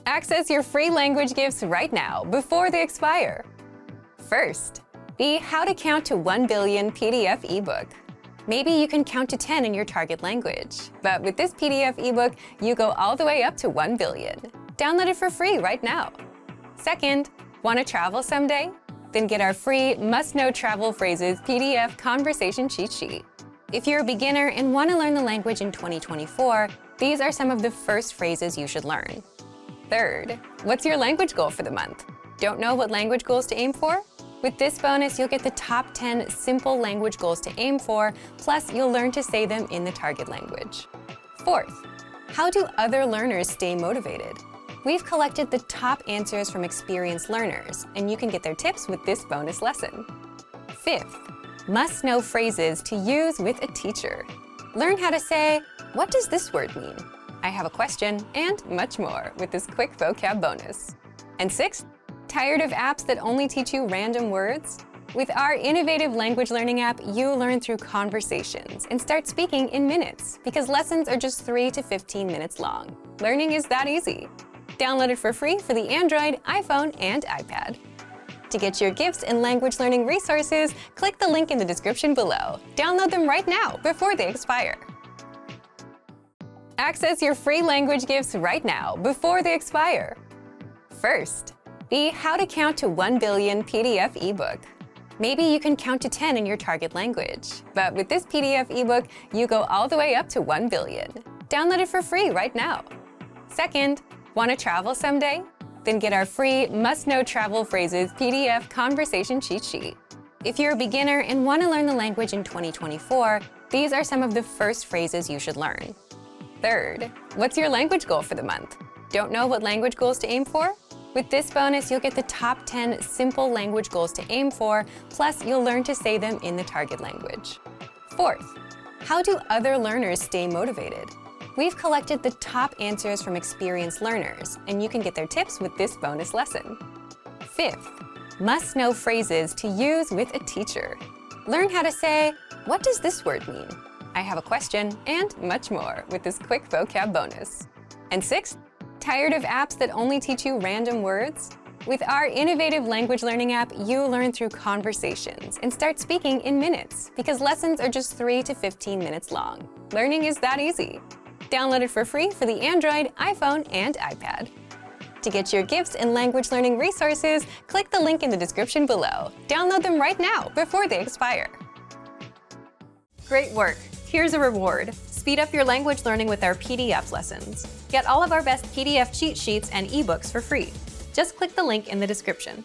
Access your free language gifts right now before they expire. First, the How to Count to 1 Billion PDF ebook. Maybe you can count to 10 in your target language, but with this PDF ebook, you go all the way up to 1 billion. Download it for free right now. Second, want to travel someday? Then get our free Must-Know Travel Phrases PDF conversation cheat sheet. If you're a beginner and want to learn the language in 2024, these are some of the first phrases you should learn. Third, what's your language goal for the month? Don't know what language goals to aim for? With this bonus, you'll get the top 10 simple language goals to aim for, plus you'll learn to say them in the target language. Fourth, how do other learners stay motivated? We've collected the top answers from experienced learners, and you can get their tips with this bonus lesson. Fifth, must-know phrases to use with a teacher. Learn how to say, "What does this word mean? I have a question," and much more with this quick vocab bonus. And sixth, tired of apps that only teach you random words? With our innovative language learning app, you learn through conversations and start speaking in minutes because lessons are just 3 to 15 minutes long. Learning is that easy. Download it for free for the Android, iPhone, and iPad. To get your gifts and language learning resources, click the link in the description below. Download them right now before they expire. Access your free language gifts right now before they expire. First, the How to Count to 1 Billion PDF ebook. Maybe you can count to 10 in your target language, but with this PDF ebook, you go all the way up to 1 billion. Download it for free right now. Second, want to travel someday? Then get our free Must-Know Travel Phrases PDF conversation cheat sheet. If you're a beginner and want to learn the language in 2024, these are some of the first phrases you should learn. Third, what's your language goal for the month? Don't know what language goals to aim for? With this bonus, you'll get the top 10 simple language goals to aim for, plus you'll learn to say them in the target language. Fourth, how do other learners stay motivated? We've collected the top answers from experienced learners, and you can get their tips with this bonus lesson. Fifth, must-know phrases to use with a teacher. Learn how to say, "What does this word mean? I have a question," and much more with this quick vocab bonus. And sixth, tired of apps that only teach you random words? With our innovative language learning app, you learn through conversations and start speaking in minutes because lessons are just 3 to 15 minutes long. Learning is that easy. Download it for free for the Android, iPhone, and iPad. To get your gifts and language learning resources, click the link in the description below. Download them right now before they expire. Great work! Here's a reward. Speed up your language learning with our PDF lessons. Get all of our best PDF cheat sheets and ebooks for free. Just click the link in the description.